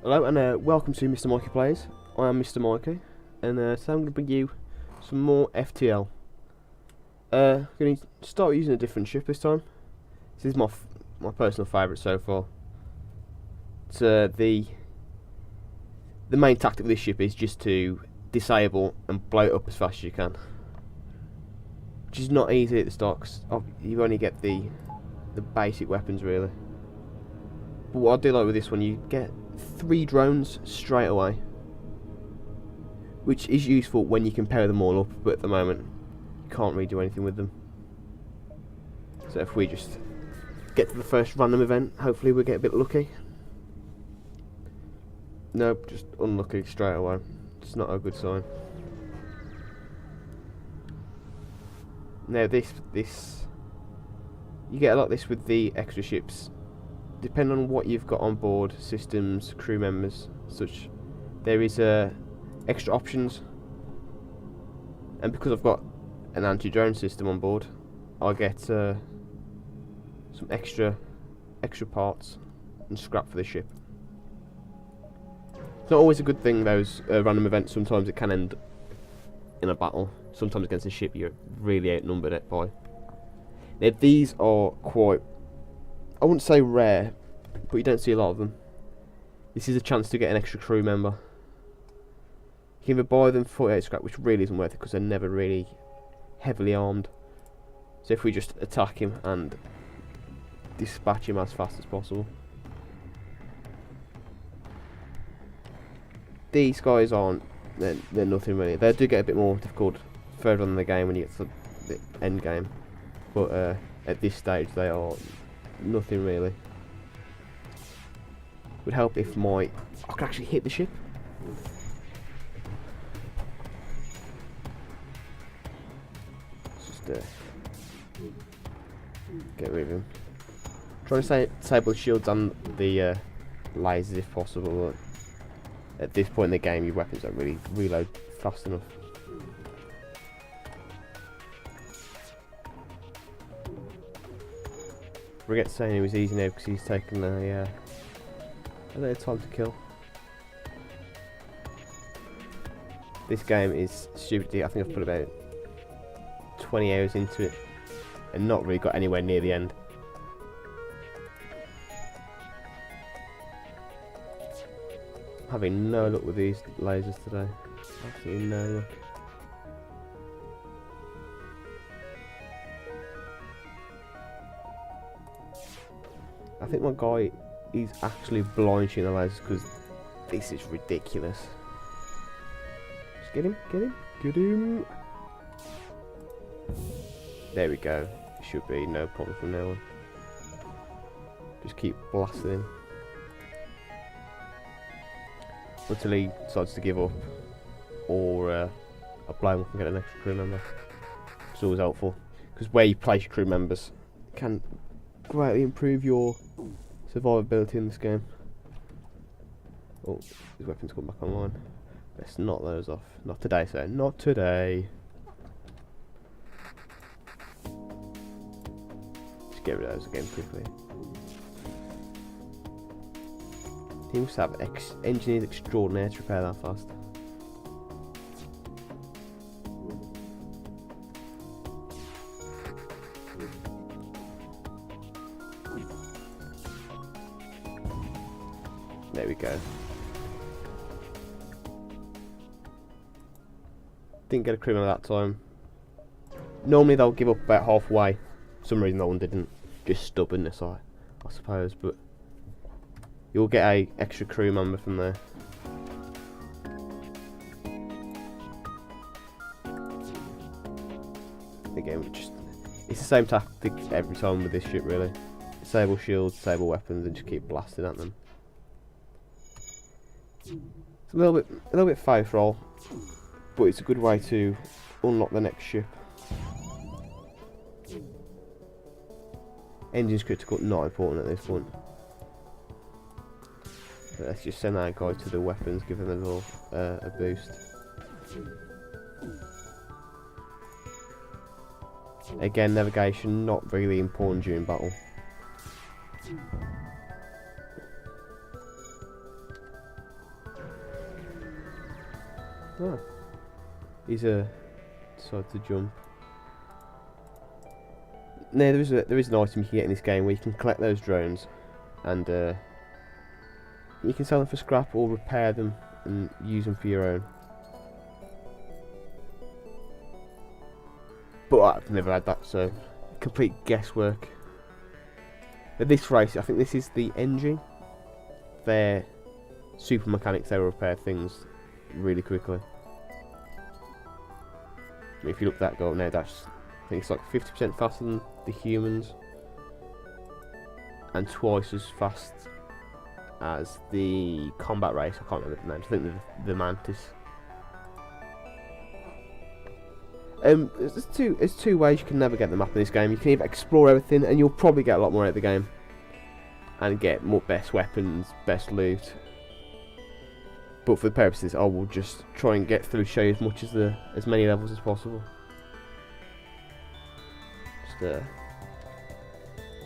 Hello and welcome to MrMykeePlays. I am Mr. Mikey, and so I'm going to bring you some more FTL. I'm going to start using a different ship this time. This is my personal favourite so far. It's the main tactic of this ship is just to disable and blow it up as fast as you can, which is not easy at the start 'cause you only get the basic weapons really. But what I do like with this one, you get 3 drones straight away, which is useful when you can pair them all up, but at the moment you can't really do anything with them. So if we just get to the first random event, hopefully we'll get a bit lucky. Nope, just unlucky straight away. It's not a good sign. Now this you get a lot of this with the extra ships. Depending on what you've got on board, systems, crew members, such, there is extra options. And because I've got an anti-drone system on board, I get some extra parts and scrap for the ship. It's not always a good thing, those random events. Sometimes it can end in a battle. Sometimes against a ship you're really outnumbered by. Now these are quite, I wouldn't say rare, but you don't see a lot of them. This is a chance to get an extra crew member. You can either buy them 48 scrap, which really isn't worth it because they're never really heavily armed. So if we just attack him and dispatch him as fast as possible. These guys aren't, they're nothing really. They do get a bit more difficult further on in the game when you get to the end game. But at this stage they are nothing really. Would help if I could actually hit the ship. Let's just get rid of him. Trying to disable the shields and the lasers if possible. But at this point in the game, your weapons don't really reload fast enough. Forget saying he was easy now because he's taken a little time to kill. This game is stupid. I think I've put about 20 hours into it and not really got anywhere near the end. Having no luck with these lasers today. Absolutely no luck. I think my guy is actually blind shooting the lasers because this is ridiculous. Just get him, get him, get him. There we go. Should be no problem from now on. Just keep blasting him until he decides to give up, or I blow him up and get an extra crew member. It's always helpful because where you place your crew members can greatly improve your survivability in this game. Oh, his weapons come back online. Let's knock those off. Not today, sir. Not today. Just get rid of those again quickly. He must have engineers extraordinaire to repair that fast. There we go. Didn't get a crew member that time. Normally they'll give up about halfway. For some reason that one didn't. Just stubbornness, I suppose. But you'll get a extra crew member from there. Again, it's the same tactic every time with this ship really. Disable shields, disable weapons, and just keep blasting at them. It's a little bit faith roll, but it's a good way to unlock the next ship. Engine's critical, not important at this point. But let's just send that guy to the weapons, give him a little a boost. Again, navigation not really important during battle. Oh. He's decided to jump. No, there is an item you can get in this game where you can collect those drones, and you can sell them for scrap or repair them and use them for your own. But I've never had that, so complete guesswork. But this race, I think this is the engine. They're super mechanics, they will repair things really quickly. I mean, if you look at that goal now, that's, I think it's like 50% faster than the humans and twice as fast as the combat race. I can't remember the names. I think the Mantis. There's two ways you can navigate the map in this game. You can either explore everything, and you'll probably get a lot more out of the game, and get more best weapons, best loot. But for the purposes, I will just try and get through, show you as many levels as possible. Just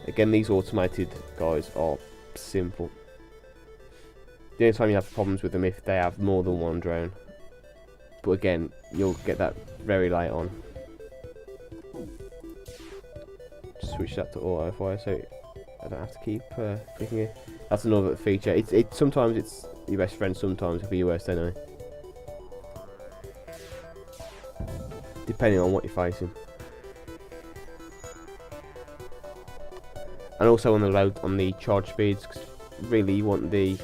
again, these automated guys are simple. The only time you have problems with them if they have more than one drone. But again, you'll get that very late on. Switch that to auto fire so I don't have to keep clicking it. That's another feature. Sometimes it's your best friend, sometimes it'll be your worst enemy. Depending on what you're facing. And also on the charge speeds, cause really you want the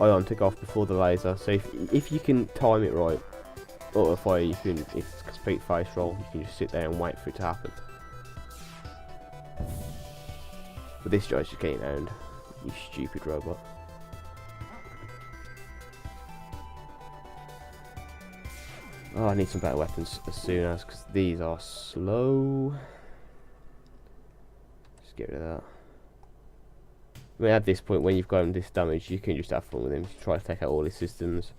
ion to go off before the laser. So if you can time it right, auto fire, if it's complete face roll, you can just sit there and wait for it to happen. But this guy's just getting owned, you stupid robot. Oh, I need some better weapons as soon as, because these are slow. Just get rid of that. I mean, at this point, when you've got him this damage, you can just have fun with him. Try to take out all his systems.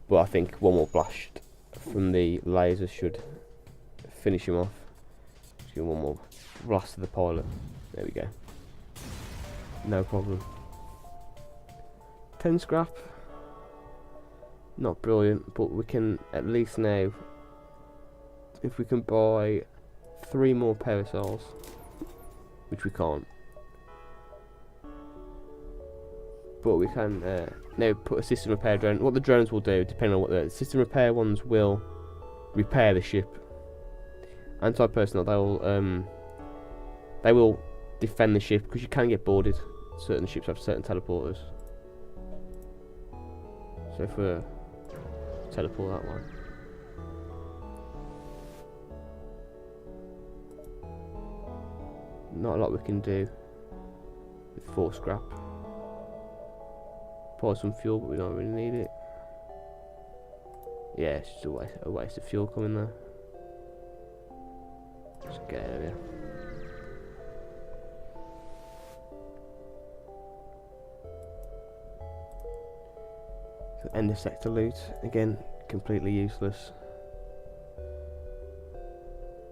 But I think one more blast from the laser should finish him off. Just give him one more blast to the pilot. There we go. No problem. 10 scrap. Not brilliant, but we can at least now, if we can buy 3 more parasols, which we can't. But we can now put a system repair drone. What the drones will do, depending on what the system repair ones will repair the ship. Anti-personnel, they will defend the ship, because you can get boarded. Certain ships have certain teleporters. So if we teleport that one. Not a lot we can do with 4 scrap. Pour some fuel, but we don't really need it. Yeah, it's just a waste of fuel coming there. Just get out of here. So end of sector loot, again, completely useless.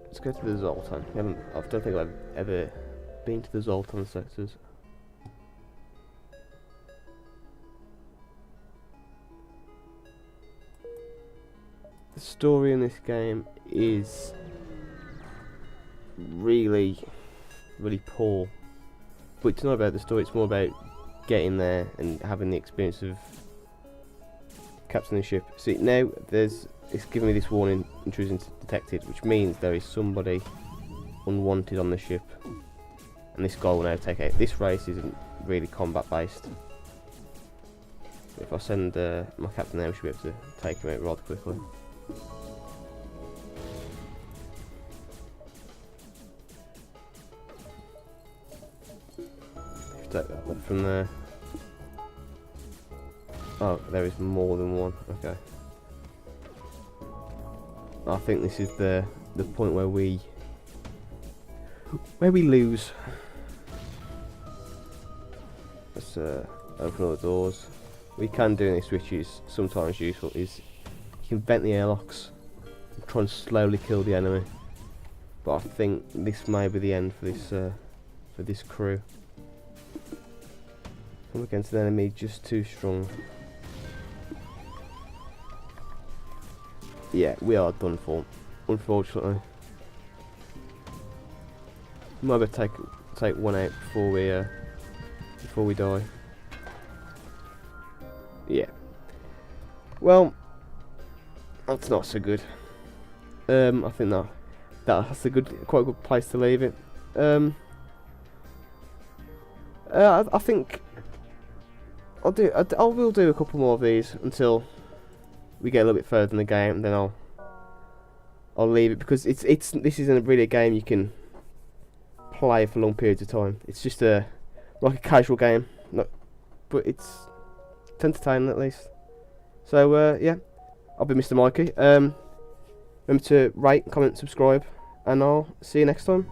Let's go to the Zoltan. I don't think I've ever been to the Zoltan sectors. The story in this game is really poor, but it's not about the story, it's more about getting there and having the experience of captaining the ship. See, now it's giving me this warning, intrusion detected, which means there is somebody unwanted on the ship, and this guy will now take out. This race isn't really combat based. If I send my captain there, we should be able to take him out rather quickly. Take that one from there. Oh, there is more than one. Okay. I think this is the point where we lose. Let's open all the doors. We can do this, which is sometimes useful, is you can vent the airlocks and try and slowly kill the enemy. But I think this may be the end for this crew. Come against an enemy just too strong. Yeah, we are done for, unfortunately. Might better take one out before we die. Yeah. Well, that's not so good. I think that's quite a good place to leave it. I think I will do a couple more of these until we get a little bit further in the game, and then I'll leave it, because this isn't really a game you can play for long periods of time. It's just like a casual game, but it's entertaining at least. So yeah, I'll be Mr. Mikey. Remember to rate, comment, subscribe, and I'll see you next time.